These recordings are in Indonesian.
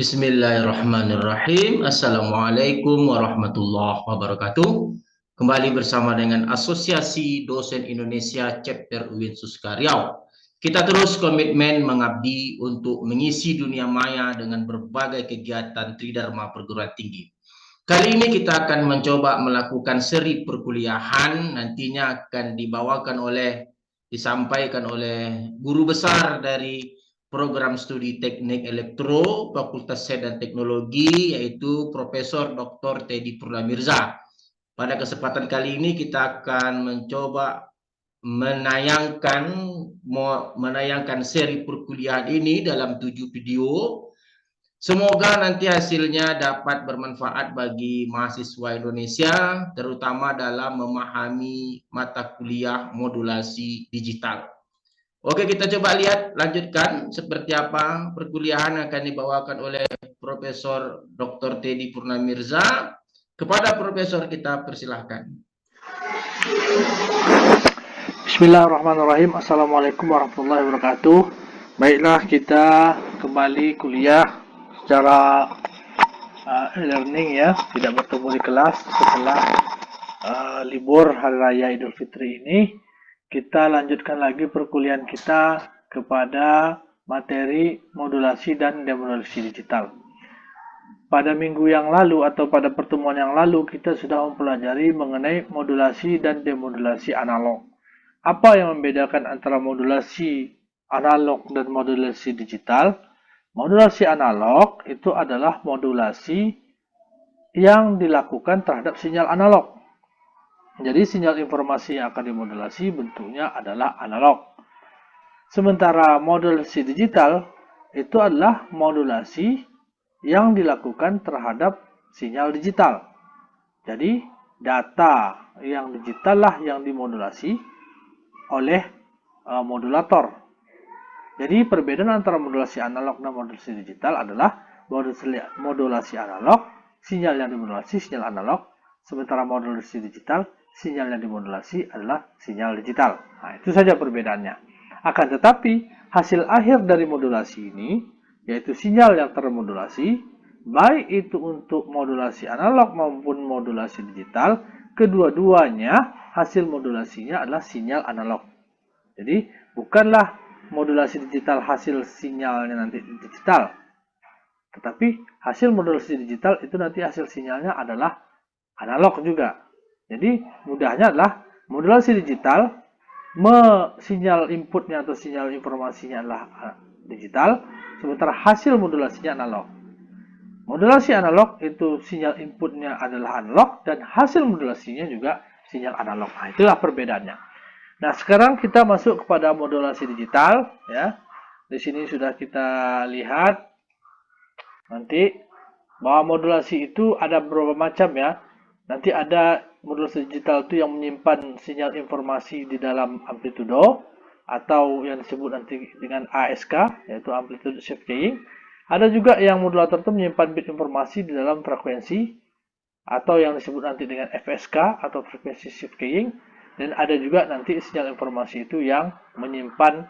Bismillahirrahmanirrahim. Assalamualaikum warahmatullahi wabarakatuh. Kembali bersama dengan Asosiasi Dosen Indonesia Chapter UIN Suska Riau. Kita terus komitmen mengabdi untuk mengisi dunia maya dengan berbagai kegiatan Tridharma Perguruan Tinggi. Kali ini kita akan mencoba melakukan seri perkuliahan, nantinya akan disampaikan oleh guru besar dari program studi teknik elektro Fakultas Sains dan Teknologi, yaitu Profesor Dr. Teddy Purnamirza. Pada kesempatan kali ini kita akan mencoba menayangkan seri perkuliahan ini dalam 7 video. Semoga nanti hasilnya dapat bermanfaat bagi mahasiswa Indonesia, terutama dalam memahami mata kuliah modulasi digital. Oke, kita coba lihat, lanjutkan seperti apa perkuliahan akan dibawakan oleh Profesor Dr. Teddy Purnamirza. Kepada Profesor kita persilahkan. Bismillahirrahmanirrahim. Assalamualaikum warahmatullahi wabarakatuh. Baiklah, kita kembali kuliah secara e-learning ya, tidak bertemu di kelas setelah libur Hari Raya Idul Fitri ini. Kita lanjutkan lagi perkuliahan kita kepada materi modulasi dan demodulasi digital. Pada minggu yang lalu atau pada pertemuan yang lalu kita sudah mempelajari mengenai modulasi dan demodulasi analog. Apa yang membedakan antara modulasi analog dan modulasi digital? Modulasi analog itu adalah modulasi yang dilakukan terhadap sinyal analog. Jadi sinyal informasi yang akan dimodulasi bentuknya adalah analog. Sementara modulasi digital itu adalah modulasi yang dilakukan terhadap sinyal digital. Jadi data yang digital lah yang dimodulasi oleh modulator. Jadi perbedaan antara modulasi analog dan modulasi digital adalah modulasi analog, sinyal yang dimodulasi sinyal analog, sementara modulasi digital, sinyal yang dimodulasi adalah sinyal digital. Nah, itu saja perbedaannya. Akan tetapi, hasil akhir dari modulasi ini, yaitu sinyal yang termodulasi, baik itu untuk modulasi analog maupun modulasi digital, kedua-duanya hasil modulasinya adalah sinyal analog. Jadi, bukanlah modulasi digital hasil sinyalnya nanti digital, tetapi hasil modulasi digital itu nanti hasil sinyalnya adalah analog juga. Jadi, mudahnya adalah modulasi digital, sinyal inputnya atau sinyal informasinya adalah digital, sementara hasil modulasinya analog. Modulasi analog itu sinyal inputnya adalah analog dan hasil modulasinya juga sinyal analog. Nah, itulah perbedaannya. Nah, sekarang kita masuk kepada modulasi digital ya. Di sini sudah kita lihat nanti bahwa modulasi itu ada beberapa macam ya. Nanti ada modulasi digital itu yang menyimpan sinyal informasi di dalam amplitudo atau yang disebut nanti dengan ASK, yaitu amplitude shift keying. Ada juga yang modulator itu menyimpan bit informasi di dalam frekuensi atau yang disebut nanti dengan FSK atau frekuensi shift keying. Dan ada juga nanti sinyal informasi itu yang menyimpan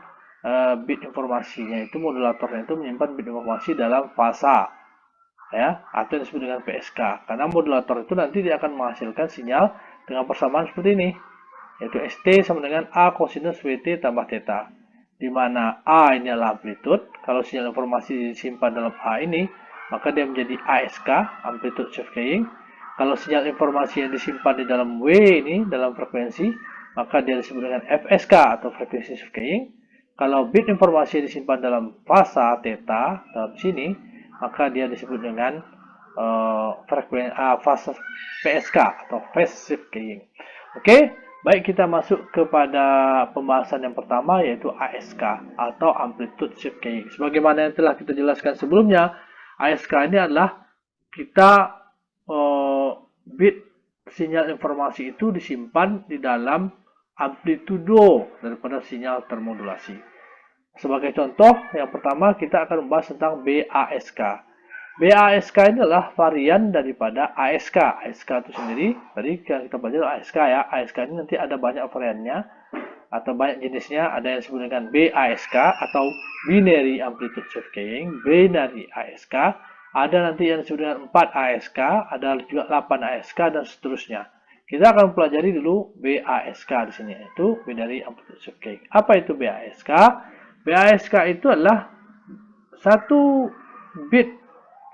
bit informasinya, itu modulatornya itu menyimpan bit informasi dalam fasa ya, atau yang disebut dengan PSK. Karena modulator itu nanti dia akan menghasilkan sinyal dengan persamaan seperti ini, yaitu ST sama dengan A kosinus WT tambah theta, di mana A ini adalah amplitude. Kalau sinyal informasi disimpan dalam A ini, maka dia menjadi ASK, amplitude shift keying. Kalau sinyal informasi yang disimpan di dalam W ini, dalam frekuensi, maka dia disebut dengan FSK atau frekuensi shift keying. Kalau bit informasi yang disimpan dalam fasa theta dalam sini, maka dia disebut dengan fase PSK atau phase shift keying. Oke, baik, kita masuk kepada pembahasan yang pertama, yaitu ASK atau amplitude shift keying. Sebagaimana yang telah kita jelaskan sebelumnya, ASK ini adalah kita bit sinyal informasi itu disimpan di dalam amplitudo daripada sinyal termodulasi. Sebagai contoh, yang pertama kita akan membahas tentang BASK. BASK ini adalah varian daripada ASK. ASK itu sendiri, tadi kita belajar ASK ya. ASK ini nanti ada banyak variannya atau banyak jenisnya. Ada yang disebut dengan BASK atau Binary Amplitude Shift Keying, Binary ASK, Ada nanti yang disebut dengan 4 ASK, ada juga 8 ASK dan seterusnya. Kita akan pelajari dulu BASK di sini, yaitu binary amplitude cake. Apa itu BASK? BASK itu adalah satu bit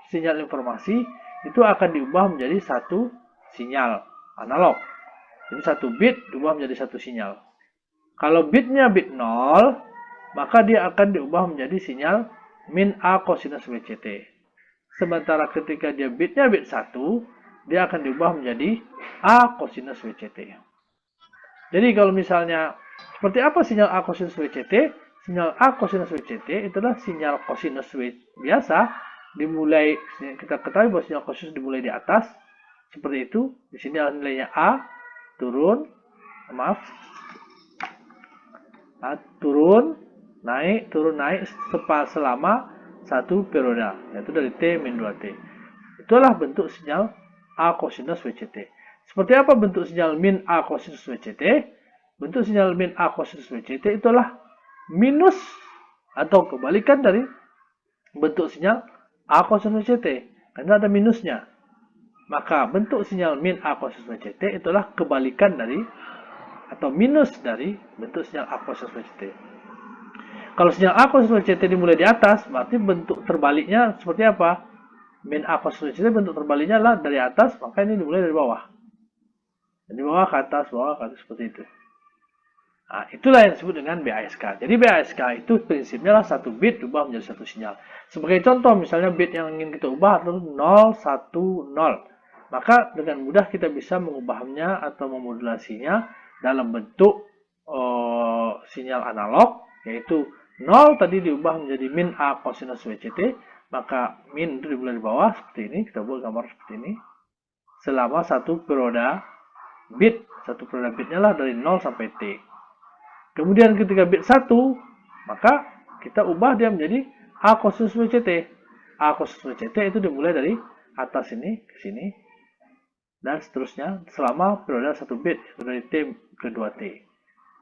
sinyal informasi itu akan diubah menjadi satu sinyal analog. Jadi satu bit diubah menjadi satu sinyal. Kalau bitnya bit 0, maka dia akan diubah menjadi sinyal min A cosinus WCT. Sementara ketika dia bitnya bit 1, dia akan diubah menjadi A cosinus WCT. Jadi kalau misalnya, seperti apa sinyal A cosinus WCT? Sinyal A cosinus WCT itulah sinyal cosinus biasa, dimulai, kita ketahui bahwa sinyal cosinus dimulai di atas, seperti itu. Di sini nilainya A, turun, turun, naik, selama satu periode, yaitu dari T-2T. Itulah bentuk sinyal A cosinus WCT. Seperti apa bentuk sinyal min A cosinus WCT? Bentuk sinyal min A cosinus WCT itulah minus atau kebalikan dari bentuk sinyal A cosinus WCT, karena ada minusnya. Maka bentuk sinyal min A cosinus WCT itulah kebalikan dari atau minus dari bentuk sinyal A cosinus WCT. Kalau sinyal A cosinus WCT dimulai di atas, berarti bentuk terbaliknya seperti apa? Min A cosinus WCT bentuk terbaliknya adalah dari atas, maka ini dimulai dari bawah. Dari bawah ke atas, seperti itu. Nah, itulah yang disebut dengan BASK. Jadi BASK itu prinsipnya adalah satu bit diubah menjadi satu sinyal. Sebagai contoh, misalnya bit yang ingin kita ubah adalah 010. Maka dengan mudah kita bisa mengubahnya atau memodulasinya dalam bentuk sinyal analog, yaitu 0 tadi diubah menjadi min A cosinus WCT, maka min itu dimulai di bawah seperti ini, kita buat gambar seperti ini, selama satu periode bit, satu periode bitnya lah dari 0 sampai T. Kemudian ketika bit 1, maka kita ubah dia menjadi A cosinus WCT. A cosinus WCT itu dimulai dari atas ini ke sini, dan seterusnya selama periode 1 bit, dari T ke 2T.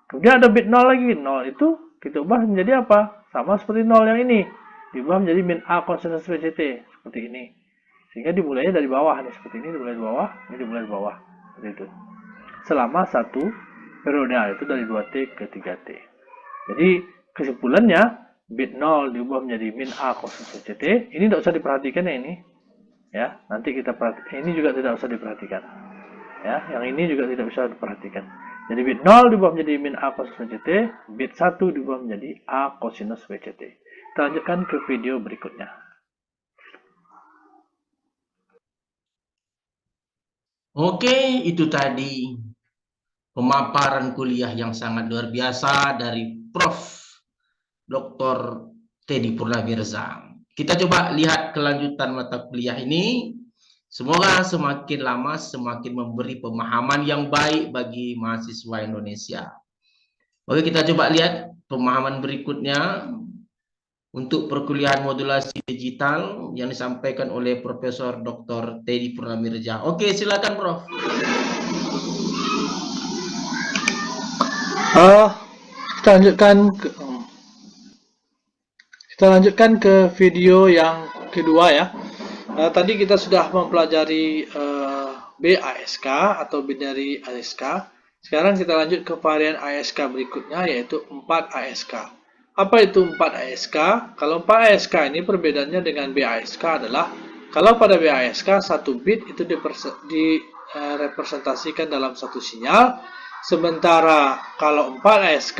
Kemudian ada bit 0 lagi, 0 itu kita ubah menjadi apa? Sama seperti 0 yang ini, diubah menjadi min A cosinus WCT, seperti ini. Sehingga dimulainya dari bawah, nih, seperti ini dimulai dari bawah, ini dimulai dari bawah, seperti itu. Selama satu periode, itu dari 2T ke 3T. Jadi kesimpulannya, bit 0 diubah menjadi min A cosinus WCT. Ini tidak usah diperhatikan ya ini. Ya, nanti kita perhatikan. Ini juga tidak usah diperhatikan. Ya, yang ini juga tidak usah diperhatikan. Jadi bit 0 diubah menjadi min A cosinus WCT, bit 1 diubah menjadi A cosinus WCT. Kita lanjutkan ke video berikutnya. Oke, itu tadi pemaparan kuliah yang sangat luar biasa dari Prof. Dr. Teddy Purnamirza. Kita coba lihat kelanjutan mata kuliah ini. Semoga semakin lama semakin memberi pemahaman yang baik bagi mahasiswa Indonesia. Oke, kita coba lihat pemahaman berikutnya untuk perkuliahan modulasi digital yang disampaikan oleh Profesor Dr. Teddy Purnamirza. Oke, silakan Prof. Kita lanjutkan ke video yang kedua ya. Tadi kita sudah mempelajari BASK atau binary ASK. Sekarang kita lanjut ke varian ASK berikutnya, yaitu 4 ASK. Apa itu 4 ASK? Kalau 4 ASK ini perbedaannya dengan BASK adalah, kalau pada BASK 1 bit itu direpresentasikan dalam satu sinyal, sementara kalau 4 ASK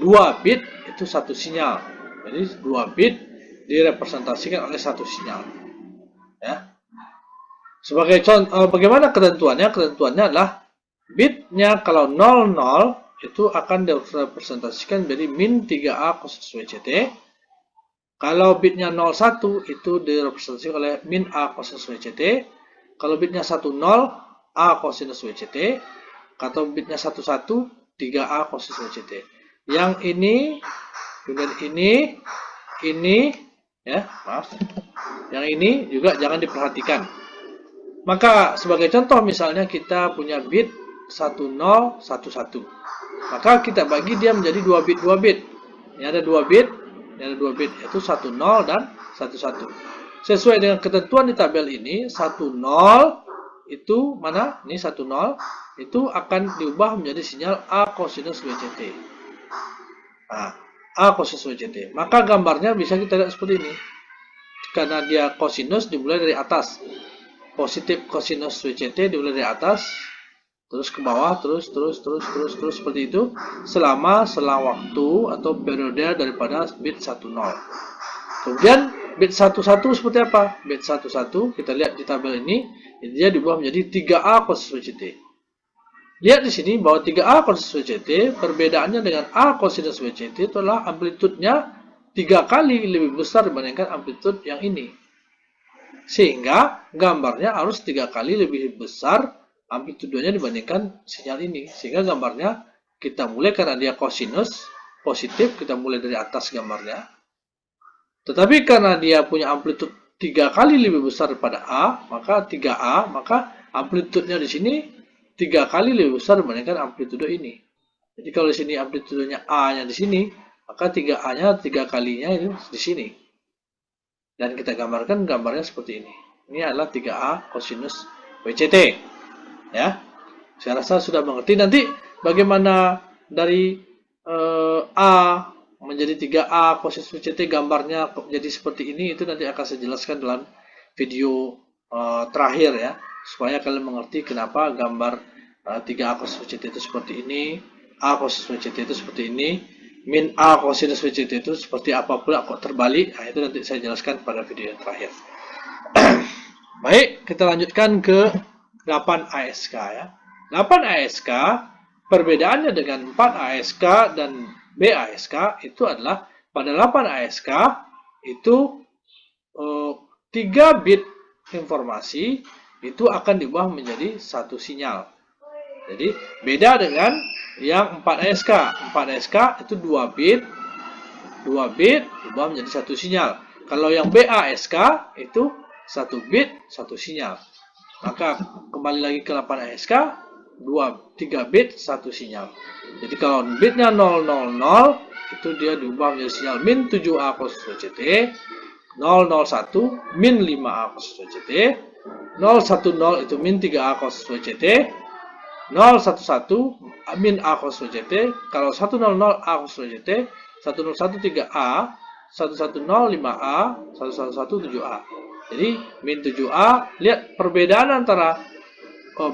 2 bit itu satu sinyal. Jadi 2 bit direpresentasikan oleh satu sinyal. Ya. Sebagai contoh, bagaimana ketentuannya? Ketentuannya adalah bitnya kalau 00 itu akan direpresentasikan menjadi min 3A cosinus WCT. Kalau bitnya 01 itu direpresentasikan oleh min A cosinus WCT. Kalau bitnya 10 A cosinus WCT. Atau bitnya 11 3A cosinus WCT. Yang ini, kemudian ini ya, maaf. Yang ini juga jangan diperhatikan. Maka sebagai contoh misalnya kita punya bit 1011. Maka kita bagi dia menjadi 2 bit. Ini ada 2 bit, ini ada 2 bit, yaitu 10 dan 11. sesuai dengan ketentuan di tabel ini, 10 itu mana? Ini 10 itu akan diubah menjadi sinyal A kosinus WCT. Nah, A kosinus WCT. Maka gambarnya bisa kita lihat seperti ini. Karena dia kosinus dimulai dari atas. Positif kosinus WCT dimulai dari atas, terus ke bawah, terus seperti itu selama selang waktu atau periode daripada bit 10. Kemudian bit 11 seperti apa? Bit 11 kita lihat di tabel ini, dia diubah menjadi 3A kosinus WCT. Lihat di sini bahwa 3A kosinus WCT perbedaannya dengan A kosinus WCT itu adalah amplitudenya 3 kali lebih besar dibandingkan amplitude yang ini. Sehingga gambarnya harus 3 kali lebih besar amplitudenya dibandingkan sinyal ini. Sehingga gambarnya kita mulai karena dia kosinus positif, kita mulai dari atas gambarnya. Tetapi karena dia punya amplitude 3 kali lebih besar daripada A, maka 3A, maka amplitudenya di sini 3 kali lebih besar dibandingkan amplitude ini. Jadi kalau di sini amplitudenya A-nya di sini, maka 3A-nya 3 kalinya itu di sini. Dan kita gambarkan gambarnya seperti ini. Ini adalah 3A kosinus WCT. Ya, saya rasa sudah mengerti. Nanti bagaimana dari A menjadi 3A kosinus WCT gambarnya jadi seperti ini, itu nanti akan saya jelaskan dalam video terakhir ya, supaya kalian mengerti kenapa gambar 3A kosinus WCT itu seperti ini, A kosinus WCT itu seperti ini, min A kosinus WCT itu seperti apa pula kok terbalik. Nah, itu nanti saya jelaskan pada video yang terakhir. Baik, kita lanjutkan ke 8 ASK ya. 8 ASK perbedaannya dengan 4 ASK dan B ASK itu adalah pada 8 ASK itu 3 bit informasi itu akan diubah menjadi satu sinyal. Jadi beda dengan yang 4 ASK. 4 ASK itu 2 bit diubah menjadi satu sinyal. Kalau yang BASK itu 1 bit 1 sinyal. Maka kembali lagi ke 8 ASK, 3 bit 1 sinyal. Jadi kalau bitnya 000 itu dia diubah menjadi sinyal min 7A kosinus WCT, 001 min 5A kosinus WCT, 010 itu min 3A kosinus WCT, 011 min A kosinus WCT, kalau 100 A kosinus WCT, 101 3A, 110 5A, 111 7A. Jadi min 7A, lihat perbedaan antara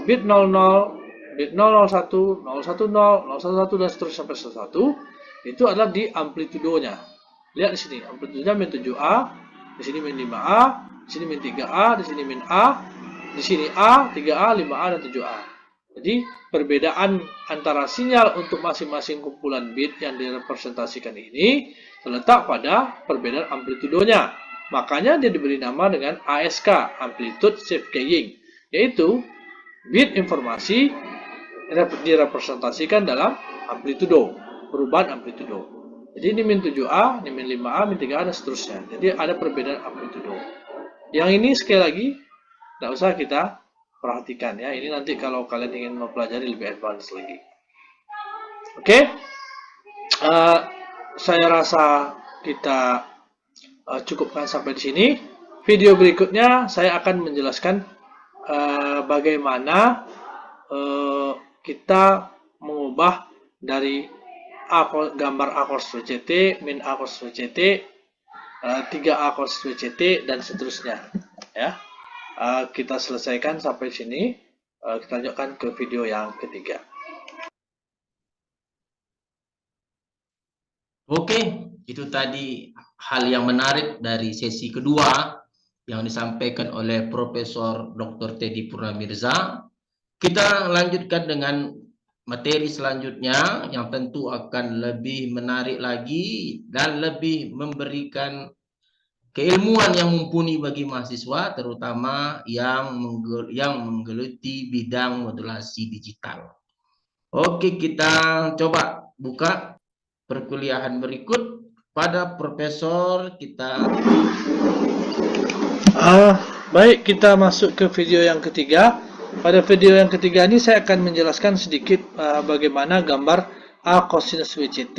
bit 00, bit 001, 010, 011 dan seterusnya sampai 101 itu adalah di amplitudonya. Lihat di sini amplitudonya min 7A, di sini min 5A, di sini min 3A, di sini min A, di sini A, 3A, 5A dan 7A. Jadi perbedaan antara sinyal untuk masing-masing kumpulan bit yang direpresentasikan ini terletak pada perbedaan amplitudonya. Makanya dia diberi nama dengan ASK, Amplitude Shift Keying, yaitu bit informasi direpresentasikan dalam amplitudo, perubahan amplitudo. Jadi ini min 7A, ini min 5A, min 3A dan seterusnya. Jadi ada perbedaan amplitudo. Yang ini sekali lagi tidak usah kita perhatikan ya. Ini nanti kalau kalian ingin mempelajari lebih advance lagi. Oke. Saya rasa kita cukupkan sampai di sini. Video berikutnya saya akan menjelaskan bagaimana kita mengubah dari gambar A kosinus WCT, min A kosinus WCT, 3A kosinus WCT dan seterusnya. Ya, kita selesaikan sampai sini. Kita lanjutkan ke video yang ketiga. Oke, itu tadi hal yang menarik dari sesi kedua yang disampaikan oleh Profesor Dr. Teddy Purnamirza. Kita lanjutkan dengan materi selanjutnya yang tentu akan lebih menarik lagi dan lebih memberikan keilmuan yang mumpuni bagi mahasiswa, terutama yang menggeluti bidang modulasi digital. Oke, kita coba buka perkuliahan berikut pada Profesor kita. Baik, kita masuk ke video yang ketiga. Pada video yang ketiga ini saya akan menjelaskan sedikit bagaimana gambar A kosinus WCT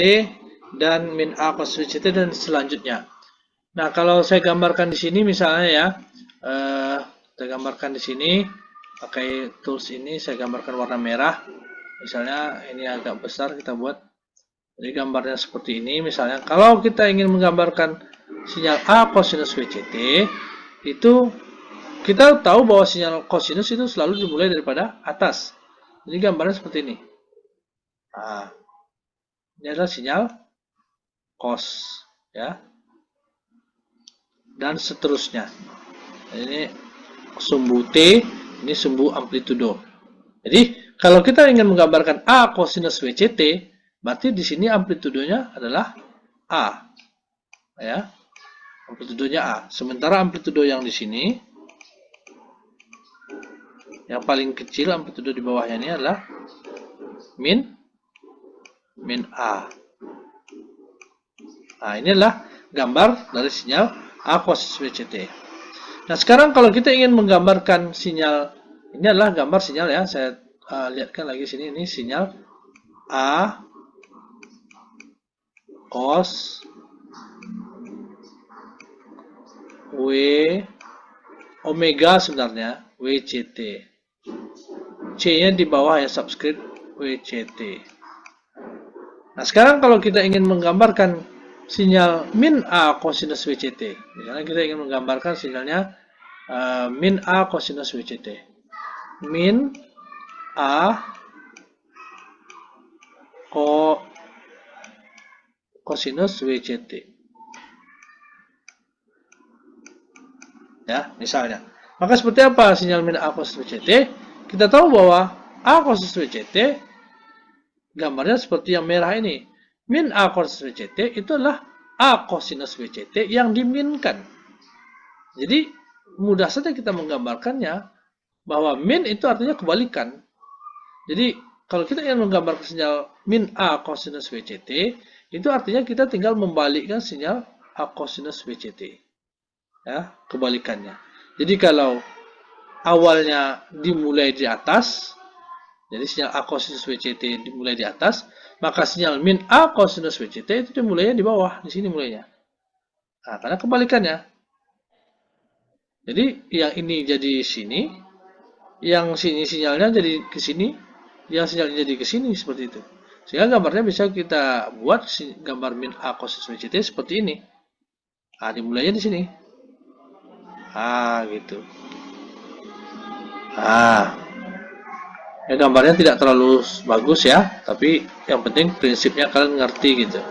dan min A kosinus WCT dan selanjutnya. Nah, kalau saya gambarkan di sini misalnya ya, saya gambarkan di sini pakai tools ini, saya gambarkan warna merah. Misalnya ini agak besar kita buat. Jadi gambarnya seperti ini. Misalnya kalau kita ingin menggambarkan sinyal A cosinus WCT, itu kita tahu bahwa sinyal cosinus itu selalu dimulai daripada atas. Jadi gambarnya seperti ini. Nah, ini adalah sinyal cos, ya, dan seterusnya. Ini sumbu T, ini sumbu amplitudo. Jadi kalau kita ingin menggambarkan A cosinus WCT, berarti di sini amplitudonya adalah A, ya, amplitudonya A. Sementara amplitudo yang di sini, yang paling kecil amplitudo di bawahnya ini adalah min A. Nah, ini adalah gambar dari sinyal A cosinus WCT. Nah, sekarang kalau kita ingin menggambarkan sinyal, ini adalah gambar sinyal ya, saya lihatkan lagi sini, ini sinyal A cos W omega sebenarnya WCT. C-nya di bawah ya, subscript WCT. Nah, sekarang kalau kita ingin menggambarkan sinyal min A cosinus WCT, misalnya kita ingin menggambarkan sinyalnya min A cosinus WCT. Min A cosinus WCT. Ya, misalnya. Maka seperti apa sinyal min A cosinus WCT? Kita tahu bahwa A cosinus WCT gambarnya seperti yang merah ini. Min A cosinus WCT itu adalah A cosinus WCT yang diminkan. Jadi mudah saja kita menggambarkannya bahwa min itu artinya kebalikan. Jadi kalau kita ingin menggambarkan sinyal min A cosinus WCT, itu artinya kita tinggal membalikkan sinyal A cosinus WCT. Ya, kebalikannya. Jadi kalau awalnya dimulai di atas, jadi sinyal A cosinus WCT dimulai di atas, maka sinyal min A cosinus WCT itu dimulainya di bawah, di sini mulainya. Nah, karena kebalikannya. Jadi yang ini jadi sini, yang sini sinyalnya jadi ke sini, yang sinyalnya jadi ke sini, seperti itu. Sehingga gambarnya bisa kita buat gambar min A cosinus WCT seperti ini. Nah, dimulainya di sini. Gitu. Ya gambarnya tidak terlalu bagus ya, tapi yang penting prinsipnya kalian ngerti gitu.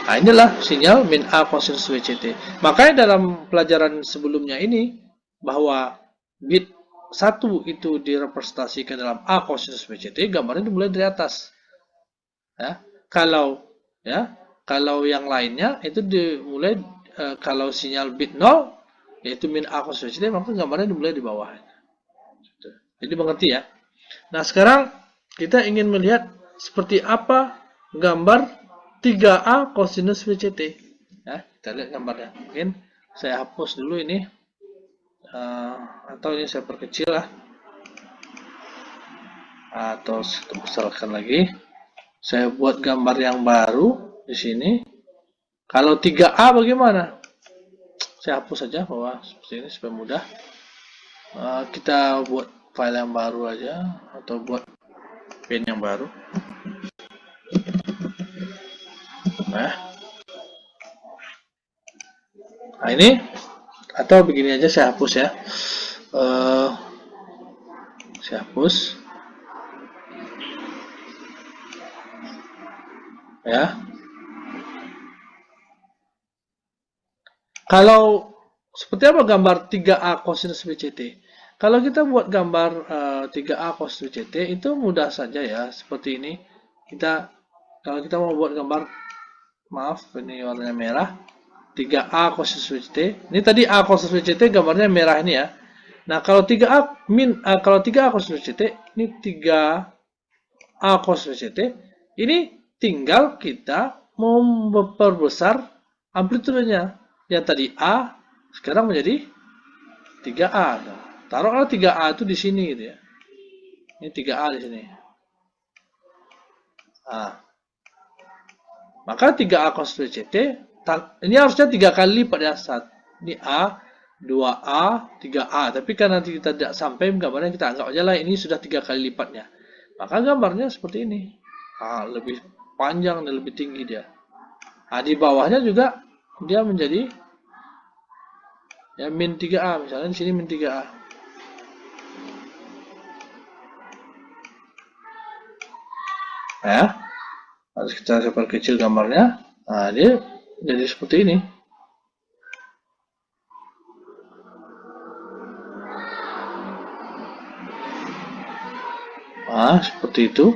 Nah, inilah sinyal min A cosinus WCT. Makanya dalam pelajaran sebelumnya ini, bahwa bit 1 itu direpresentasikan dalam A cosinus WCT, gambarnya dimulai dari atas. Ya, kalau yang lainnya itu dimulai, kalau sinyal bit 0 yaitu min A cosinus WCT, maka gambarnya dimulai di bawah. Jadi mengerti ya. Nah, sekarang kita ingin melihat seperti apa gambar 3A cosinus WCT. Ya, kita lihat gambarnya. Mungkin saya hapus dulu ini, atau ini saya perkecil lah, atau saya besarkan lagi. Saya buat gambar yang baru di sini. Kalau 3A bagaimana? Saya hapus saja bahwa seperti ini supaya mudah. Kita buat file yang baru aja, atau buat pen yang baru. Nah, ini, atau begini aja, saya hapus ya. Saya hapus. Ya. Kalau seperti apa gambar 3A cosinus WCT? Kalau kita buat gambar 3A cosinus WCT itu mudah saja ya, seperti ini. Kalau kita mau buat gambar, maaf ini warnanya merah, 3A cosinus WCT. Ini tadi A cosinus WCT gambarnya merah ini ya. Nah, kalau 3A cosinus WCT, ini 3A cosinus WCT, ini tinggal kita mau memperbesar amplitudenya. Yang tadi A sekarang menjadi 3A. Taruhlah 3A itu di sini gitu ya. Ini 3A di sini. Maka 3A cosinus WCT ini harusnya 3 kali lipat ya. Ini A, 2A, 3A. Tapi kan nanti kita tidak sampai gambarnya, kita anggap aja lah ini sudah 3 kali lipatnya. Maka gambarnya seperti ini. Lebih panjang dan lebih tinggi dia. Di bawahnya juga dia menjadi ya min 3A. Misalnya di sini min 3A. Ya, harus kita perkecil gambarnya. Dia jadi seperti ini. Seperti itu.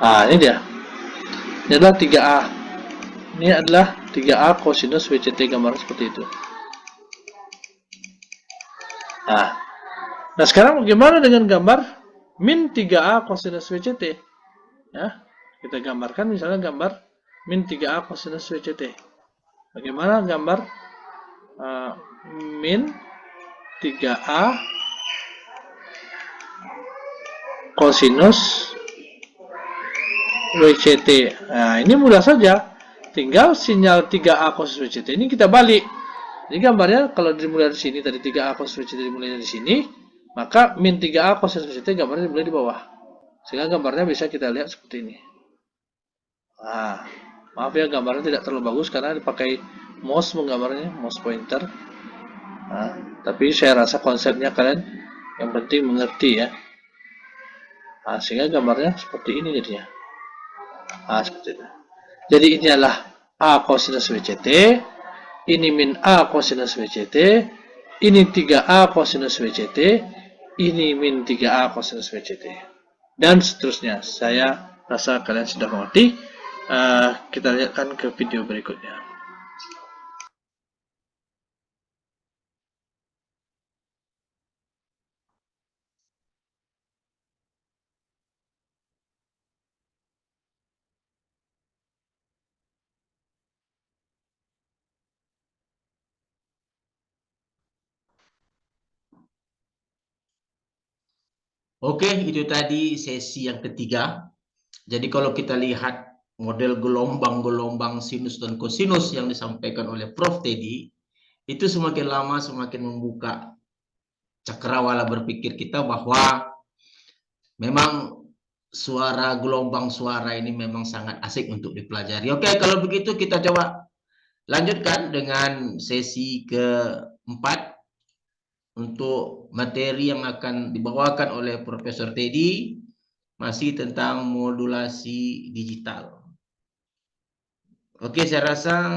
Ini dia. Ini adalah 3A. Ini adalah 3A kosinus WCT, gambar seperti itu. Nah, sekarang bagaimana dengan gambar min 3A kosinus WCT? Ya, kita gambarkan misalnya gambar min 3A kosinus WCT. Bagaimana gambar min 3A kosinus WCT. Nah, ini mudah saja. Tinggal sinyal 3A kosinus WCT ini kita balik. Jadi gambarnya kalau dimulai dari sini, tadi 3A kosinus WCT dimulai dari sini, maka min 3A kosinus WCT gambarnya dimulai di bawah. Sehingga gambarnya bisa kita lihat seperti ini. Maaf ya, gambarnya tidak terlalu bagus karena dipakai mouse menggambarnya, mouse pointer. Tapi saya rasa konsepnya kalian yang penting mengerti ya. Sehingga gambarnya seperti ini jadinya. Seperti itu. Jadi ini adalah A kosinus WCT, ini min A kosinus WCT, ini 3A kosinus WCT, ini min 3A kosinus WCT, dan seterusnya. Saya rasa kalian sudah mengerti. Kita lihatkan ke video berikutnya. Oke, itu tadi sesi yang ketiga. Jadi kalau kita lihat model gelombang-gelombang sinus dan kosinus yang disampaikan oleh Prof. Teddy, itu semakin lama semakin membuka cakrawala berpikir kita bahwa memang suara gelombang suara ini memang sangat asik untuk dipelajari. Oke, kalau begitu kita coba lanjutkan dengan sesi keempat untuk materi yang akan dibawakan oleh Profesor Teddy, masih tentang modulasi digital. Oke, saya rasa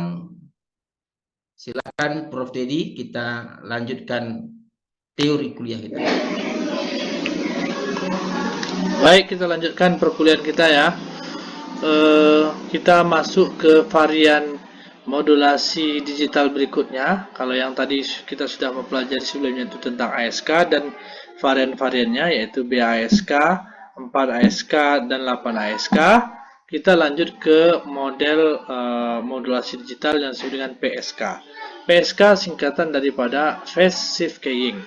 silakan Prof. Teddy, kita lanjutkan teori kuliah kita. Baik, kita lanjutkan perkuliahan kita ya. Kita masuk ke varian modulasi digital berikutnya. Kalau yang tadi kita sudah mempelajari sebelumnya itu tentang ASK dan varian-variannya, yaitu BASK, 4 ASK, dan 8 ASK. Kita lanjut ke model modulasi digital yang disebut dengan PSK. PSK singkatan daripada Phase Shift Keying.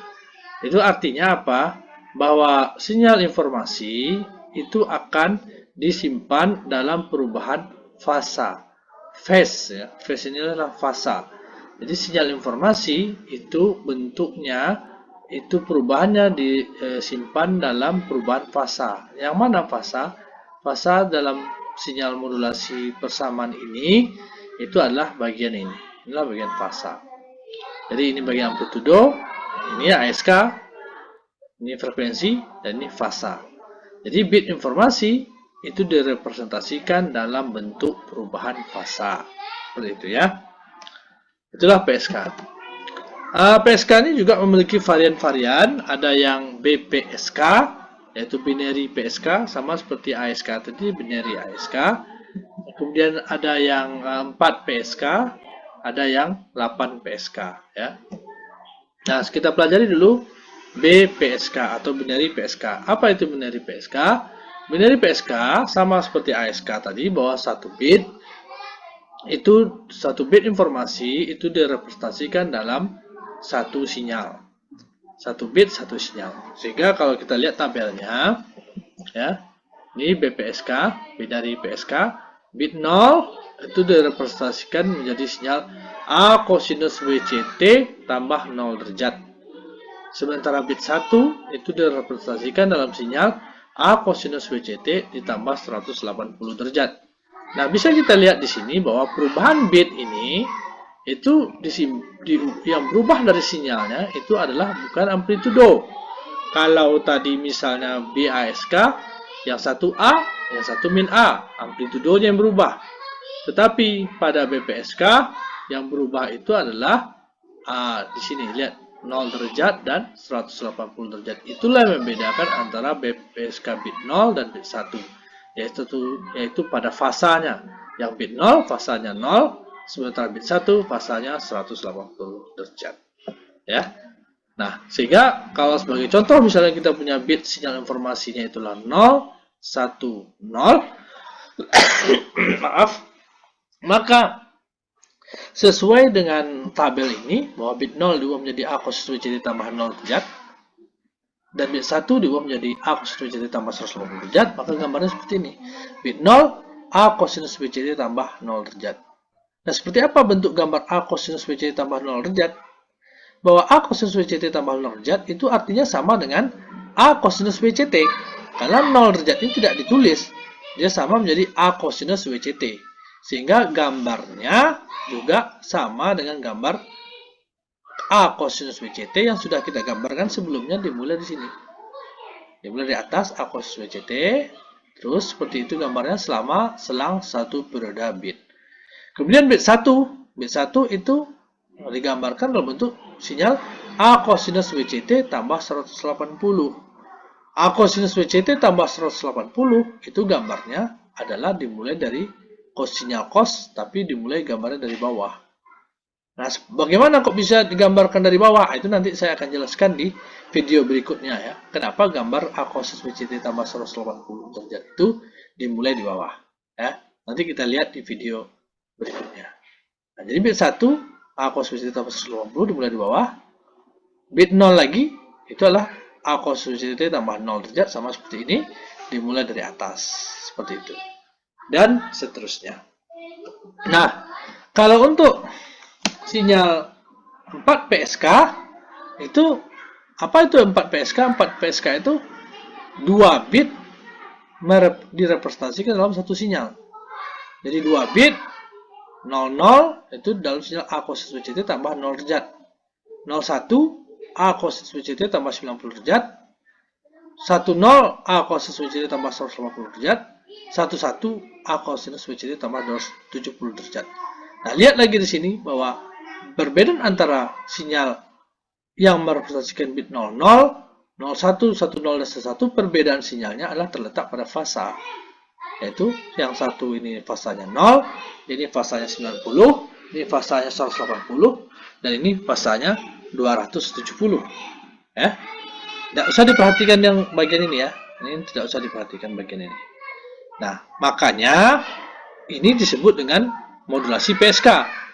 Itu artinya apa? Bahwa sinyal informasi itu akan disimpan dalam perubahan fasa. Phase ya, phase ini adalah fasa. Jadi sinyal informasi itu bentuknya, itu perubahannya disimpan dalam perubahan fasa. Yang mana fasa? Fasa dalam sinyal modulasi persamaan ini itu adalah bagian ini. Inilah bagian fasa. Jadi ini bagian amplitudo, ini ASK, ini frekuensi, dan ini fasa. Jadi bit informasi itu direpresentasikan dalam bentuk perubahan fasa. Seperti itu ya. Itulah PSK. PSK ini juga memiliki varian-varian. Ada yang BPSK, yaitu binary PSK, sama seperti ASK tadi, binary ASK. Kemudian ada yang 4 PSK, ada yang 8 PSK ya. Nah, kita pelajari dulu BPSK atau binary PSK. Apa itu binary PSK? Binary PSK sama seperti ASK tadi, bahwa satu bit informasi itu direpresentasikan dalam satu sinyal. Satu bit satu sinyal. Sehingga kalau kita lihat tabelnya ya, Ini BPSK, bit dari PSK. Bit 0 itu direpresentasikan menjadi sinyal A kosinus WCT tambah 0 derajat. Sementara bit 1 itu direpresentasikan dalam sinyal A kosinus WCT ditambah 180 derajat. Nah, bisa kita lihat di sini bahwa perubahan bit ini itu yang berubah dari sinyalnya itu adalah bukan amplitudo. Kalau tadi misalnya BASK, yang satu A, yang satu min A, amplitudonya yang berubah. Tetapi pada BPSK yang berubah itu adalah di sini lihat 0 derajat dan 180 derajat. Itulah yang membedakan antara BPSK bit 0 dan bit 1. Yaitu pada fasanya. Yang bit 0 fasanya 0, sementara bit 1 fasanya 180 derajat. Ya. Nah, sehingga kalau sebagai contoh misalnya kita punya bit sinyal informasinya itulah 0, 1, 0. Maaf. Maka sesuai dengan tabel ini bahwa bit 0 diubah menjadi A kosinus WCT tambah 0 derajat dan bit 1 diubah menjadi A kosinus WCT tambah 180 derajat, maka gambarnya seperti ini. Bit 0 A kosinus WCT tambah 0 derajat. Nah, seperti apa bentuk gambar A kosinus WCT tambah 0 derajat? Bahwa A kosinus WCT tambah 0 derajat itu artinya sama dengan A kosinus WCT. Karena 0 derajat ini tidak ditulis. Dia sama menjadi A kosinus WCT. Sehingga gambarnya juga sama dengan gambar A kosinus WCT yang sudah kita gambarkan sebelumnya dimulai di sini. Dimulai di atas A kosinus WCT. Terus seperti itu gambarnya selama selang satu periode bit. Kemudian bit 1. Bit 1 itu digambarkan dalam bentuk sinyal A kosinus WCT tambah 180. A kosinus WCT tambah 180 itu gambarnya adalah dimulai dari sinyal cos, tapi dimulai gambarnya dari bawah. Nah, bagaimana kok bisa digambarkan dari bawah? Itu nanti saya akan jelaskan di video berikutnya ya. Kenapa gambar A kosinus WCT tambah 180 derajat itu dimulai di bawah. Ya. Nanti kita lihat di video berikutnya. Nah, jadi bit 1 A kosinus WCT tambah 180 dimulai di bawah. Bit 0 lagi itu adalah A kosinus WCT tambah 0 derajat sama seperti ini, dimulai dari atas seperti itu. Dan seterusnya. Nah, kalau untuk sinyal 4 PSK itu apa itu 4 PSK? 4 PSK itu 2 bit direpresentasikan dalam satu sinyal. Jadi 2 bit 00 itu dalam sinyal A kosinus WCT tambah 0 derajat. 01 A kosinus WCT tambah 90 derajat. 10 A kosinus WCT tambah 180 derajat. 11 A kosinus WCT tambah 270 derajat. Nah, lihat lagi di sini bahwa perbedaan antara sinyal yang merepresentasikan bit 00, 01, 10, dan 11, perbedaan sinyalnya adalah terletak pada fasa. Yaitu yang satu ini fasanya 0, ini fasanya 90, ini fasanya 180, dan ini fasanya 270. Ya. Tidak usah diperhatikan yang bagian ini ya. Ini tidak usah diperhatikan bagian ini. Nah, makanya ini disebut dengan modulasi PSK,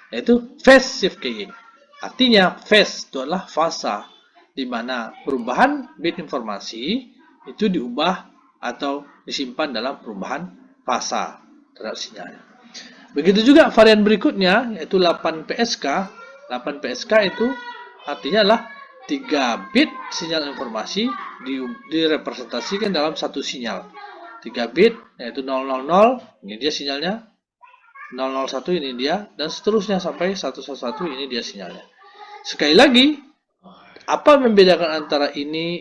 yaitu phase shift keying. Artinya phase itu adalah fasa, di mana perubahan bit informasi itu diubah atau disimpan dalam perubahan fasa terhadap sinyalnya. Begitu juga varian berikutnya, yaitu 8 PSK. 8 PSK itu artinya adalah 3 bit sinyal informasi direpresentasikan dalam satu sinyal. 3 bit, yaitu 000, ini dia sinyalnya. 001 ini dia, dan seterusnya sampai 111 ini dia sinyalnya. Sekali lagi, apa membedakan antara ini,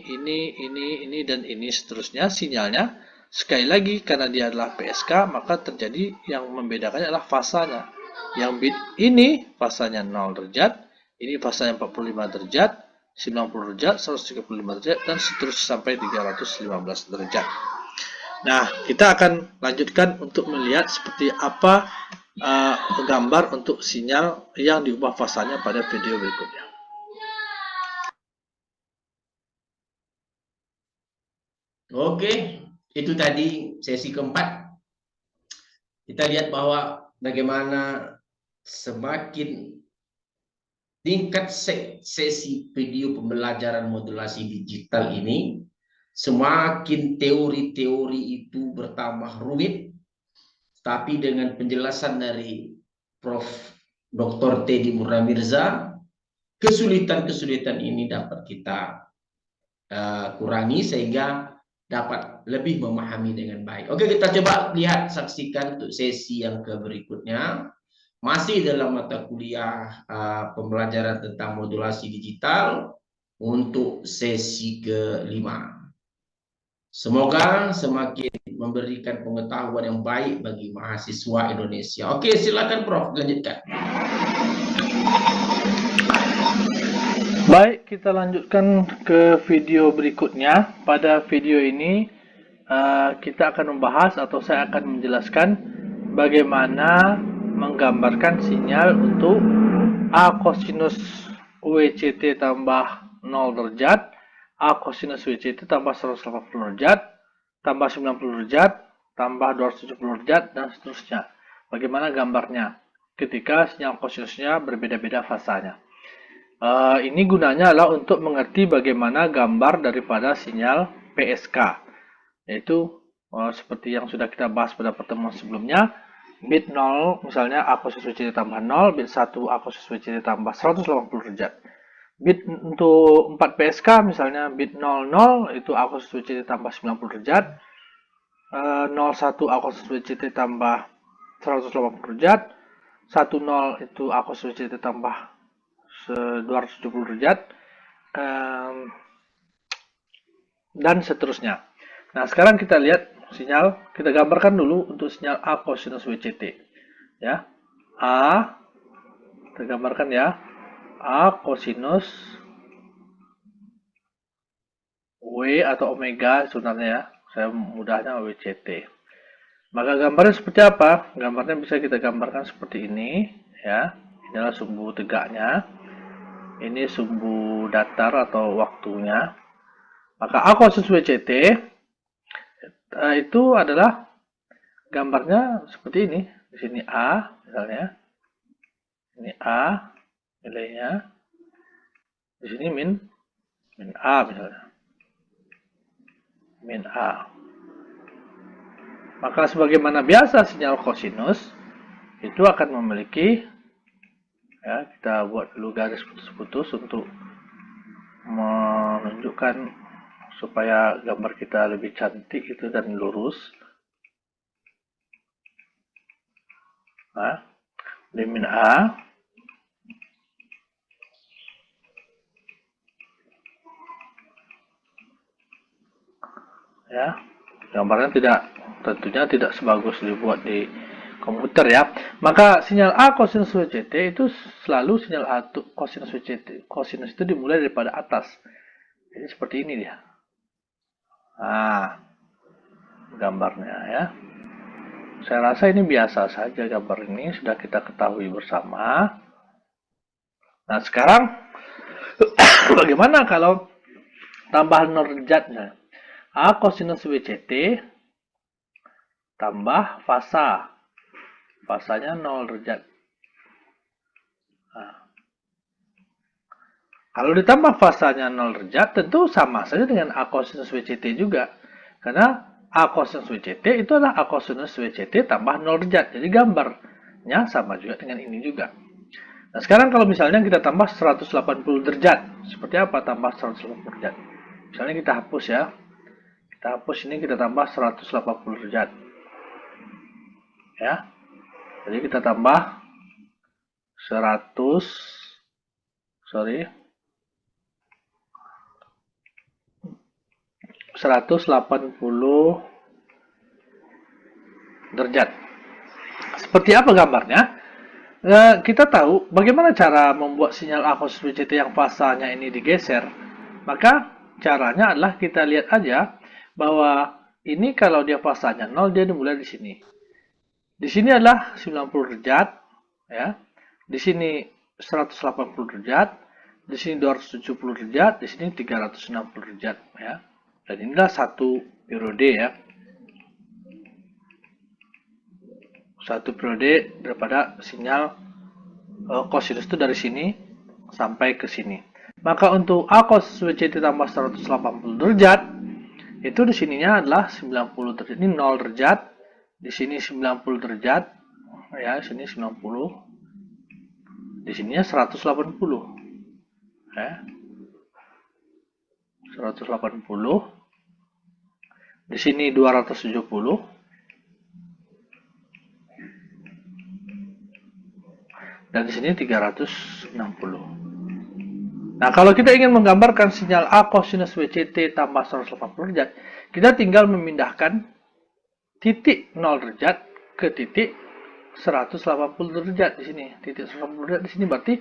dan ini seterusnya sinyalnya? Sekali lagi, karena dia adalah PSK, maka terjadi yang membedakannya adalah fasanya. Yang bit ini fasanya 0 derajat, ini fasanya 45 derajat, 90 derajat, 135 derajat, dan seterusnya sampai 315 derajat. Nah, kita akan lanjutkan untuk melihat seperti apa gambar untuk sinyal yang diubah fasanya pada video berikutnya. Oke, itu tadi sesi keempat. Kita lihat bahwa bagaimana semakin tingkat sesi video pembelajaran modulasi digital ini semakin teori-teori itu bertambah rumit, tapi dengan penjelasan dari Prof. Dr. Teddy Murramirza, kesulitan-kesulitan ini dapat kita kurangi sehingga dapat lebih memahami dengan baik. Oke, kita coba lihat, saksikan untuk sesi yang berikutnya. Masih dalam mata kuliah pembelajaran tentang modulasi digital untuk sesi kelima. Semoga semakin memberikan pengetahuan yang baik bagi mahasiswa Indonesia. Oke, silakan Prof, lanjutkan. Baik, kita lanjutkan ke video berikutnya. Pada video ini kita akan membahas atau saya akan menjelaskan bagaimana menggambarkan sinyal untuk A kosinus WCT tambah 0 derajat, A kosinus WCT tambah 180 derajat, tambah 90 derajat, tambah 270 derajat, dan seterusnya. Bagaimana gambarnya ketika sinyal kosinusnya berbeda-beda fasanya. Ini gunanya adalah untuk mengerti bagaimana gambar daripada sinyal PSK. Yaitu seperti yang sudah kita bahas pada pertemuan sebelumnya, bit 0 misalnya A kosinus WCT tambah 0, bit 1 A kosinus WCT tambah 180 derajat. Bit untuk 4 PSK misalnya bit 00 itu A kosinus WCT tambah 90 derajat, 01 A kosinus WCT tambah 180 derajat, 10 itu A kosinus WCT tambah 270 derajat, dan seterusnya. Nah, sekarang kita lihat sinyal, kita gambarkan dulu untuk sinyal A kosinus WCT. Ya, A, kita gambarkan ya, A kosinus W atau omega sebenarnya ya, saya mudahnya WCT. Maka gambarnya seperti apa? Gambarnya bisa kita gambarkan seperti ini ya. Ini adalah sumbu tegaknya. Ini sumbu datar atau waktunya. Maka A kosinus WCT itu adalah gambarnya seperti ini. Di sini A misalnya. Ini A nilainya. Di sini min A misalnya. Min A. Maka sebagaimana biasa sinyal kosinus itu akan memiliki, ya, kita buat dulu garis putus-putus untuk menunjukkan supaya gambar kita lebih cantik itu dan lurus. Nah, di min A ya, gambarnya tentunya tidak sebagus dibuat di komputer ya. Maka sinyal A kosinus WCT itu selalu sinyal A kosinus WCT. Kosinus itu dimulai daripada atas. Jadi seperti ini dia. Nah, gambarnya ya. Saya rasa ini biasa saja, gambar ini sudah kita ketahui bersama. Nah, sekarang bagaimana kalau tambah 0 derajatnya? A kosinus WCT tambah fasa. Fasanya 0 derajat. Nah, kalau ditambah fasanya 0 derajat, tentu sama saja dengan A kosinus WCT juga. Karena A kosinus WCT itu adalah A kosinus WCT tambah 0 derajat. Jadi gambarnya sama juga dengan ini juga. Nah, sekarang kalau misalnya kita tambah 180 derajat. Seperti apa tambah 180 derajat? Misalnya kita hapus ya. Kita hapus ini, kita tambah 180 derajat. Ya. Jadi kita tambah 180 derajat. Seperti apa gambarnya? Kita tahu bagaimana cara membuat sinyal A kosinus WCT yang fasanya ini digeser. Maka caranya adalah kita lihat aja bahwa ini kalau dia fasanya 0, dia dimulai di sini. Di sini adalah 90 derajat, ya. Di sini 180 derajat, di sini 270 derajat, di sini 360 derajat, ya. Dan inilah satu periode ya. Satu periode daripada sinyal kosinus itu dari sini sampai ke sini. Maka untuk A kosinus WCT tambah 180 derajat Itu di sininya adalah 90 derajat. Ini 0 derajat, di sini 90 derajat, ya, sini 90, di sininya 180, ya, 180, di sini 270, dan di sini 360. Nah, kalau kita ingin menggambarkan sinyal A kosinus WCT tambah 180 derajat, kita tinggal memindahkan titik 0 derajat ke titik 180 derajat di sini. Titik 180 derajat di sini berarti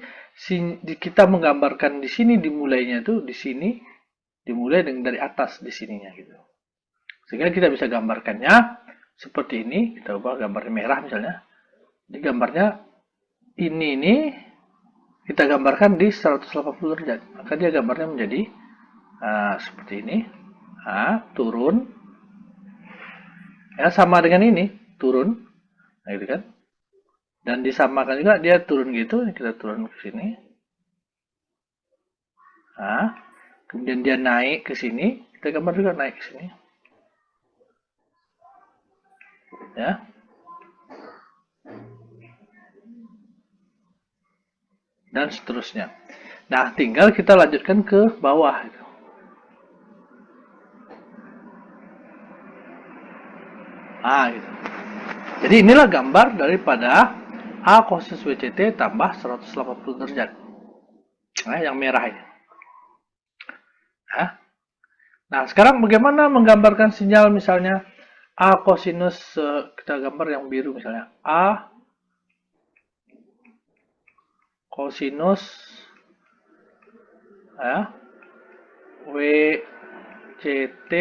kita menggambarkan di sini dimulainya itu di sini, dimulai dari atas di sininya gitu. Sehingga kita bisa gambarkannya seperti ini. Kita ubah gambarnya merah misalnya. Di gambarnya ini kita gambarkan di 180 derajat. Maka dia gambarnya menjadi seperti ini. Turun. Ya, sama dengan ini, turun. Nah, gitu kan. Dan disamakan juga dia turun gitu. Kita turun ke sini. Kemudian dia naik ke sini. Kita gambar juga naik ke sini. Ya. Dan seterusnya. Nah, tinggal kita lanjutkan ke bawah. Gitu. Gitu. Jadi inilah gambar daripada A kosinus WCT tambah 180 derajat. Yang merah ini. Nah, sekarang bagaimana menggambarkan sinyal misalnya A kosinus, kita gambar yang biru misalnya. A kosinus WCT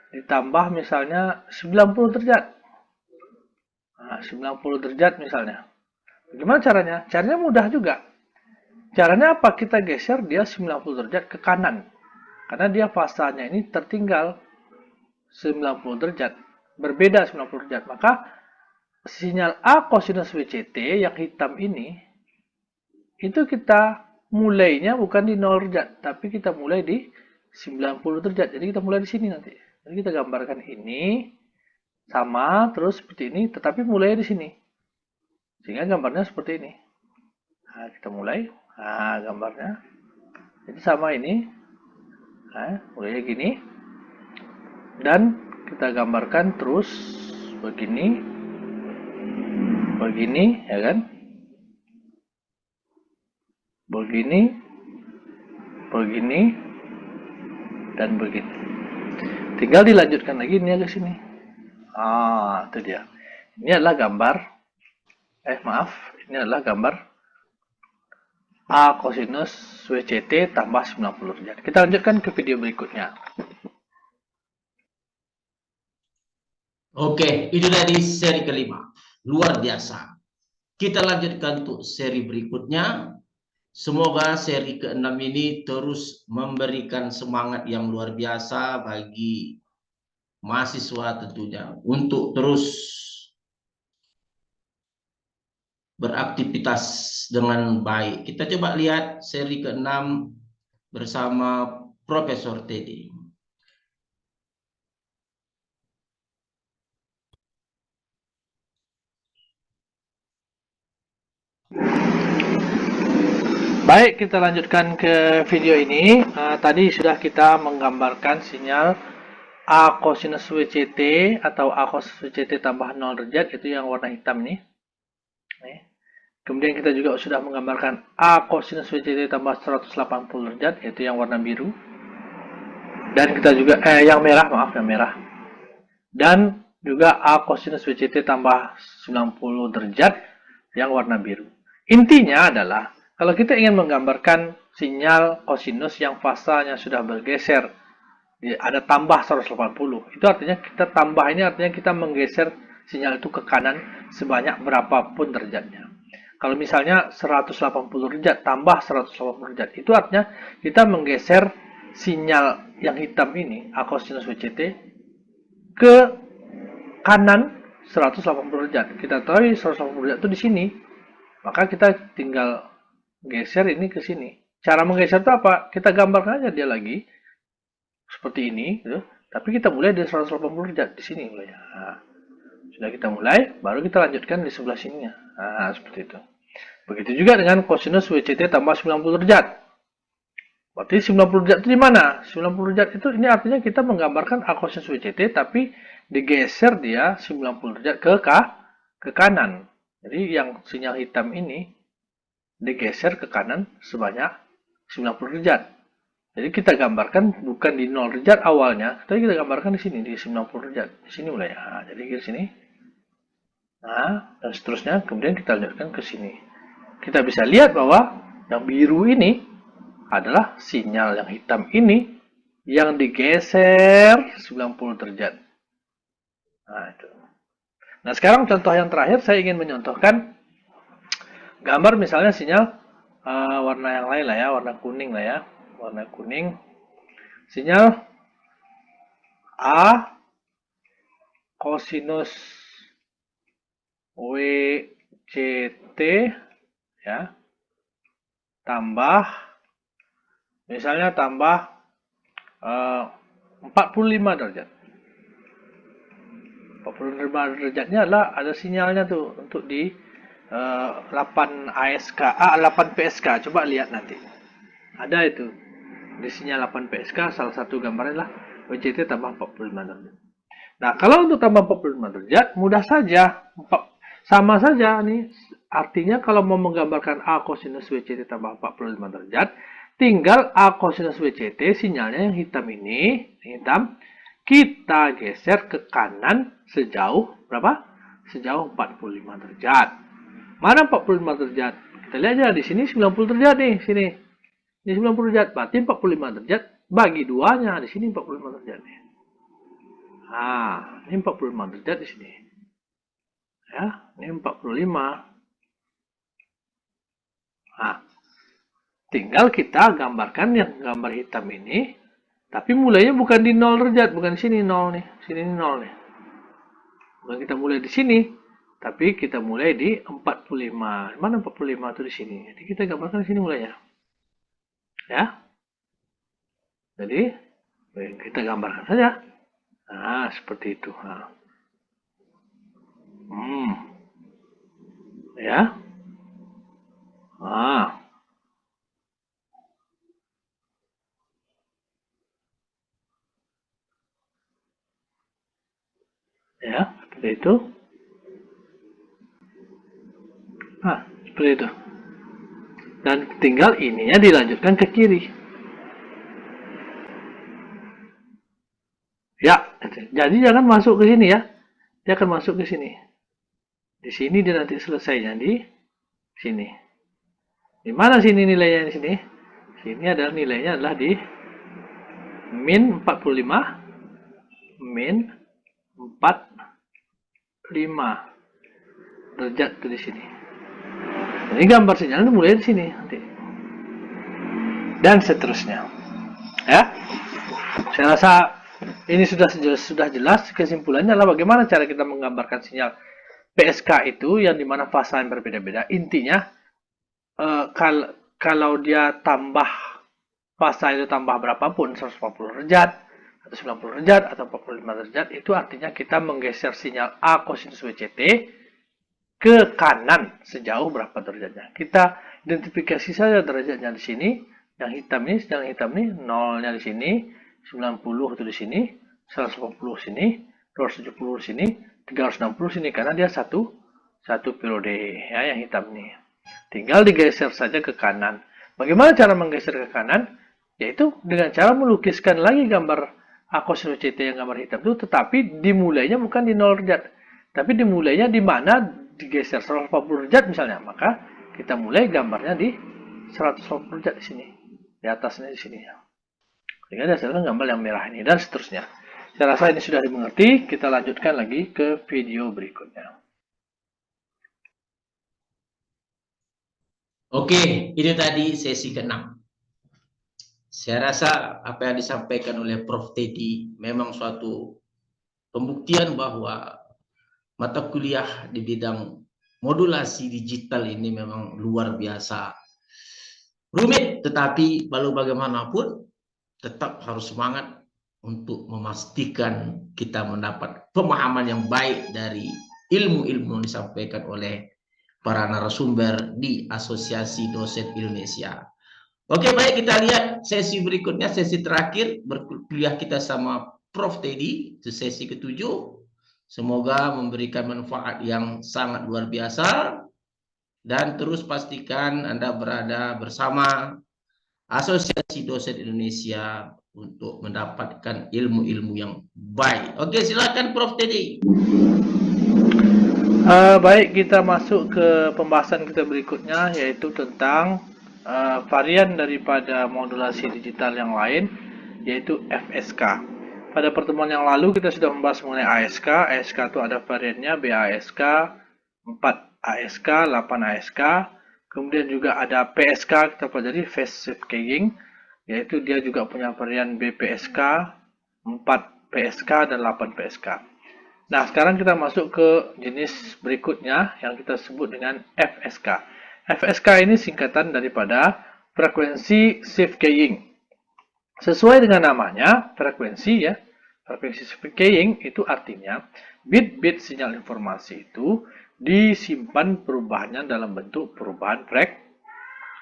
ditambah misalnya 90 derajat. 90 derajat misalnya. Bagaimana caranya? Caranya mudah juga. Caranya apa? Kita geser dia 90 derajat ke kanan. Karena dia fasanya ini tertinggal 90 derajat. Berbeda 90 derajat. Maka sinyal A kosinus WCT yang hitam ini, itu kita mulainya bukan di 0 derajat. Tapi kita mulai di 90 derajat. Jadi kita mulai di sini nanti. Jadi kita gambarkan ini. Sama, terus seperti ini. Tetapi mulai di sini. Sehingga gambarnya seperti ini. Kita mulai. Gambarnya. Jadi sama ini. Mulai gini. Dan kita gambarkan terus begini. Begini, ya kan? Begini. Begini. Dan begini. Tinggal dilanjutkan lagi ini ke sini. Itu dia. Ini adalah gambar. Ini adalah gambar A kosinus WCT tambah 90 derajat. Kita lanjutkan ke video berikutnya. Oke, itu dari seri kelima. Luar biasa. Kita lanjutkan untuk seri berikutnya. Semoga seri ke-6 ini terus memberikan semangat yang luar biasa bagi mahasiswa tentunya untuk terus beraktivitas dengan baik. Kita coba lihat seri ke-6 bersama Profesor Teddy. Baik, kita lanjutkan ke video ini. Tadi sudah kita menggambarkan sinyal A kosinus WCT atau A kosinus WCT tambah 0 derajat, itu yang warna hitam ini. Kemudian kita juga sudah menggambarkan A kosinus WCT tambah 180 derajat, yaitu yang warna biru. Dan kita juga, yang merah, yang merah. Dan juga A kosinus WCT tambah 90 derajat, yang warna biru. Intinya adalah, kalau kita ingin menggambarkan sinyal kosinus yang fasanya sudah bergeser, ada tambah 180, itu artinya kita tambah ini artinya kita menggeser sinyal itu ke kanan sebanyak berapapun derajatnya. Kalau misalnya 180 derajat tambah 180 derajat, itu artinya kita menggeser sinyal yang hitam ini, A kosinus WCT, ke kanan 180 derajat. Kita tahu 180 derajat itu di sini. Maka kita tinggal geser ini ke sini. Cara menggeser itu apa? Kita gambarkan aja dia lagi seperti ini, gitu. Tapi kita mulai dari 180 derajat di sini mulai. Nah, sudah kita mulai, baru kita lanjutkan di sebelah sininya. Nah, seperti itu. Begitu juga dengan kosinus WCT tambah 90 derajat. Berarti 90 derajat itu di mana? 90 derajat itu ini artinya kita menggambarkan A kosinus WCT tapi digeser dia 90 derajat ke kanan. Jadi yang sinyal hitam ini digeser ke kanan sebanyak 90 derajat. Jadi kita gambarkan bukan di 0 derajat awalnya, tapi kita gambarkan di sini di 90 derajat. Di sini mulai. Nah, jadi ke sini. Nah, dan seterusnya kemudian kita lanjutkan ke sini. Kita bisa lihat bahwa yang biru ini adalah sinyal yang hitam ini yang digeser 90 derajat. Nah, itu. Nah, sekarang contoh yang terakhir saya ingin menyontohkan gambar misalnya sinyal warna yang lain lah ya, warna kuning lah ya. Warna kuning. Sinyal A kosinus WCT ya. Tambah misalnya tambah 45 derajat. 45 derajatnya adalah ada sinyalnya tuh untuk di 8 ASK, 8 PSK. Coba lihat nanti. Ada itu. Di sinyal 8 PSK salah satu gambarnya adalah WCT tambah 45 derajat. Nah, kalau untuk tambah 45 derajat mudah saja. Sama saja nih. Artinya kalau mau menggambarkan A kosinus WCT tambah 45 derajat, tinggal A kosinus WCT sinyalnya yang hitam ini, hitam, kita geser ke kanan sejauh berapa? Sejauh 45 derajat. Mana 45 derajat? Kita lihat aja di sini 90 derajat nih, sini. Ini 90 derajat, berarti 45 derajat bagi duanya di sini 45 derajat nih. Nah, ini 45 derajat di sini. Ya, ini 45. Nah, tinggal kita gambarkan yang gambar hitam ini, tapi mulainya bukan di 0 derajat, bukan di sini 0 nih, sini 0 nih. Bukan kita mulai di sini, tapi kita mulai di 45. Mana 45 itu di sini? Jadi kita gambarkan di sini mulainya. Ya. Jadi kita gambarkan saja. Nah, seperti itu. Nah. Ya. Ah. Ya, seperti itu. Nah, seperti itu. Dan tinggal ininya dilanjutkan ke kiri. Ya, jadi jangan masuk ke sini ya. Dia akan masuk ke sini. Di sini dia nanti selesainya di sini. Di mana sini nilainya di sini? Sini adalah nilainya adalah di min 45 min 45 derajat tuh di sini. Ini gambar sinyalnya mulai di sini nanti. Dan seterusnya. Ya. Saya rasa ini sudah jelas kesimpulannya adalah bagaimana cara kita menggambarkan sinyal PSK itu yang dimana fasa yang berbeda-beda. Intinya kalau dia tambah fasa itu tambah berapapun 140 derajat atau 90 derajat atau 45 derajat itu artinya kita menggeser sinyal A kosinus WCT ke kanan sejauh berapa derajatnya. Kita identifikasi saja derajatnya di sini. Yang hitam ini nolnya di sini, 90 itu di sini, 180 sini, 270 sini, 360 sini karena dia satu periode ya yang hitam ini. Tinggal digeser saja ke kanan. Bagaimana cara menggeser ke kanan? Yaitu dengan cara melukiskan lagi gambar A kosinus WCT yang gambar hitam itu, tetapi dimulainya bukan di 0 derajat, tapi dimulainya di mana digeser 180 derajat misalnya. Maka kita mulai gambarnya di 180 derajat di sini. Di atasnya di sini. Sehingga dihasilkan gambar yang merah ini dan seterusnya. Saya rasa ini sudah dimengerti. Kita lanjutkan lagi ke video berikutnya. Oke, itu tadi sesi ke-6. Saya rasa apa yang disampaikan oleh Prof. Teddy memang suatu pembuktian bahwa mata kuliah di bidang modulasi digital ini memang luar biasa rumit, tetapi walau bagaimanapun tetap harus semangat untuk memastikan kita mendapat pemahaman yang baik dari ilmu-ilmu yang disampaikan oleh para narasumber di Asosiasi Dosen Indonesia. Oke, baik, kita lihat sesi berikutnya, sesi terakhir berkuliah kita sama Prof. Teddy, itu sesi ke-7. Semoga memberikan manfaat yang sangat luar biasa. Dan terus pastikan Anda berada bersama Asosiasi Dosen Indonesia untuk mendapatkan ilmu-ilmu yang baik. Oke, silakan Prof. Teddy. Baik, kita masuk ke pembahasan kita berikutnya, yaitu tentang varian daripada modulasi digital yang lain, yaitu FSK. Pada pertemuan yang lalu kita sudah membahas mengenai ASK. ASK itu ada variannya BASK, 4 ASK, 8 ASK. Kemudian juga ada PSK, kita pelajari Phase Shift Keying, yaitu dia juga punya varian BPSK, 4 PSK, dan 8 PSK. Nah, sekarang kita masuk ke jenis berikutnya yang kita sebut dengan FSK. FSK ini singkatan daripada frekuensi shift keying. Sesuai dengan namanya, frekuensi ya. Frekuensi shift keying itu artinya bit-bit sinyal informasi itu disimpan perubahannya dalam bentuk perubahan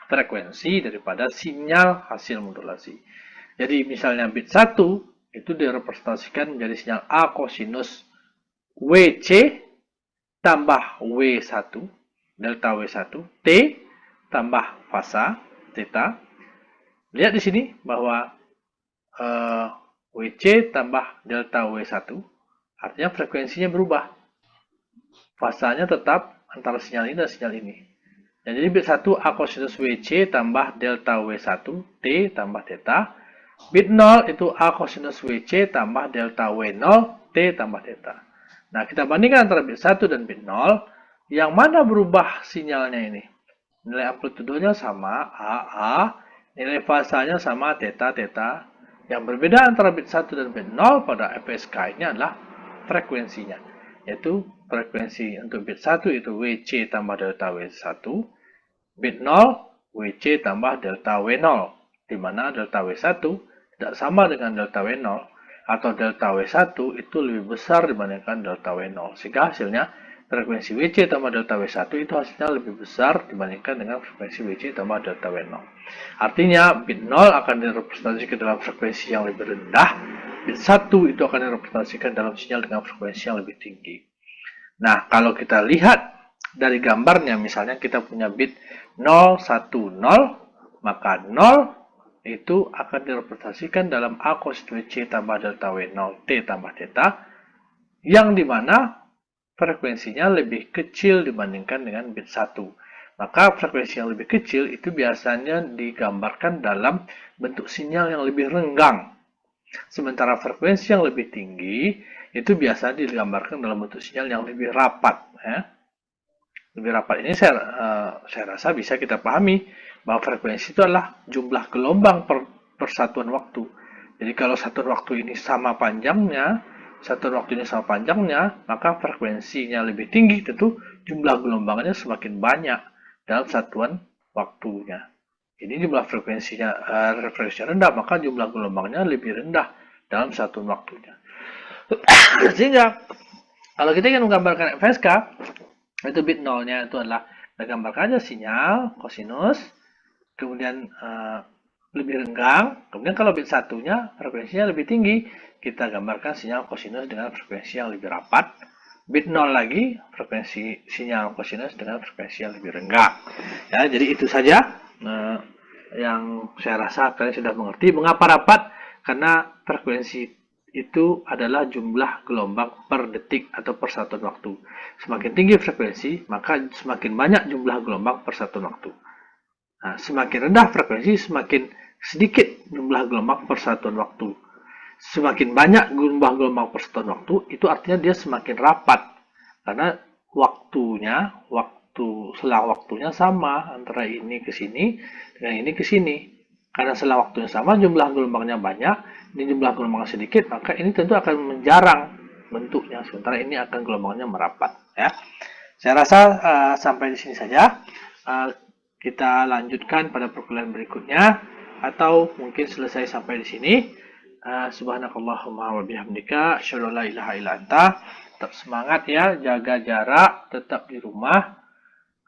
frekuensi daripada sinyal hasil modulasi. Jadi misalnya bit 1 itu direpresentasikan menjadi sinyal A kosinus WC tambah W1, delta W1, T tambah fasa, theta. Lihat di sini bahwa WC tambah delta W1, artinya frekuensinya berubah. Fasanya tetap antara sinyal ini dan sinyal ini. Jadi bit 1 A kosinus WC tambah delta W1, T tambah theta. Bit 0 itu A kosinus WC tambah delta W0, T tambah theta. Nah, kita bandingkan antara bit 1 dan bit 0, yang mana berubah sinyalnya ini? Nilai amplitudenya sama, AA, nilai fasanya sama, theta, theta. Yang berbeda antara bit 1 dan bit 0 pada FSK ini adalah frekuensinya. Yaitu frekuensi untuk bit 1 itu WC tambah delta W1, bit 0 WC tambah delta W0, di mana delta W1 tidak sama dengan delta W0, atau delta W1 itu lebih besar dibandingkan delta W0, sehingga hasilnya frekuensi WC tambah delta W1 itu hasilnya lebih besar dibandingkan dengan frekuensi WC tambah delta W0. Artinya bit 0 akan direpresentasikan dalam frekuensi yang lebih rendah, bit 1 itu akan direpresentasikan dalam sinyal dengan frekuensi yang lebih tinggi. Nah, kalau kita lihat dari gambarnya, misalnya kita punya bit 0, 1, 0, maka 0 itu akan direpresentasikan dalam A kosinus WC tambah delta W0 T tambah theta, yang dimana frekuensinya lebih kecil dibandingkan dengan bit 1. Maka frekuensi yang lebih kecil itu biasanya digambarkan dalam bentuk sinyal yang lebih renggang. Sementara frekuensi yang lebih tinggi itu biasa digambarkan dalam bentuk sinyal yang lebih rapat. Ya. Lebih rapat ini saya rasa bisa kita pahami bahwa frekuensi itu adalah jumlah gelombang per satuan waktu. Jadi kalau satuan waktu ini sama panjangnya, maka frekuensinya lebih tinggi, tentu jumlah gelombangnya semakin banyak dalam satuan waktunya. Ini jumlah frekuensinya rendah, maka jumlah gelombangnya lebih rendah dalam satuan waktunya. Sehingga kalau kita ingin menggambarkan FSK, itu bit 0-nya itu adalah kita gambarkan aja sinyal kosinus, kemudian lebih renggang. Kemudian kalau bit 1-nya frekuensinya lebih tinggi, kita gambarkan sinyal kosinus dengan frekuensi yang lebih rapat. Bit 0 lagi, frekuensi sinyal kosinus dengan frekuensi yang lebih renggang. Ya, jadi itu saja yang saya rasa kalian sudah mengerti. Mengapa rapat? Karena frekuensi itu adalah jumlah gelombang per detik atau per satuan waktu. Semakin tinggi frekuensi, maka semakin banyak jumlah gelombang per satuan waktu. Nah, semakin rendah frekuensi, semakin sedikit jumlah gelombang per satuan waktu. Semakin banyak jumlah gelombang per satuan waktu, itu artinya dia semakin rapat. Karena selang waktunya sama antara ini ke sini dengan ini ke sini. Karena selang waktunya sama, jumlah gelombangnya banyak, ini jumlah gelombangnya sedikit, maka ini tentu akan menjarang bentuknya. Sementara ini akan gelombangnya merapat. Ya, saya rasa sampai di sini saja. Kita lanjutkan pada perkuliahan berikutnya, atau mungkin selesai sampai di sini. Subhanakallahumma wa bihamdika asyhadu an la ilaha illa anta. Tetap semangat ya, jaga jarak, tetap di rumah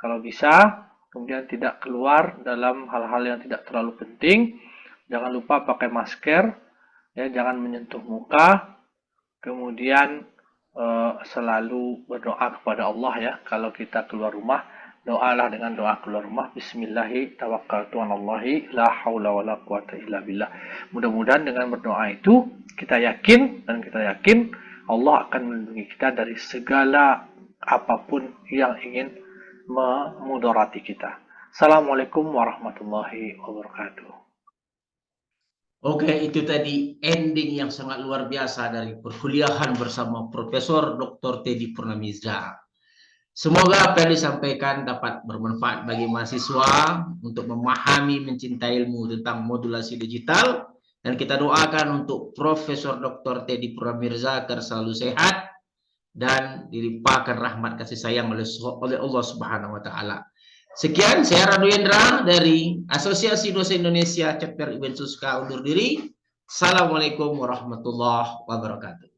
kalau bisa, kemudian tidak keluar dalam hal-hal yang tidak terlalu penting. Jangan lupa pakai masker, ya, jangan menyentuh muka. Kemudian selalu berdoa kepada Allah ya. Kalau kita keluar rumah, doalah dengan doa keluar rumah. Bismillahi tawakkaltu 'alallahi la haula wala quwata illa billah. Mudah-mudahan dengan berdoa itu kita yakin Allah akan melindungi kita dari segala apapun yang ingin memudarati kita. Assalamualaikum warahmatullahi wabarakatuh. Oke, itu tadi ending yang sangat luar biasa dari perkuliahan bersama Profesor Dr. Teddy Purnamirzah. Semoga apa yang disampaikan dapat bermanfaat bagi mahasiswa untuk memahami, mencintai ilmu tentang modulasi digital. Dan kita doakan untuk Profesor Dr. Teddy Purnamirzah agar selalu sehat dan dilimpahkan rahmat kasih sayang oleh Allah Subhanahu wa taala. Sekian, saya Radu Yendra dari Asosiasi Dosen Indonesia Chapter Ibn Suska undur diri. Assalamualaikum warahmatullahi wabarakatuh.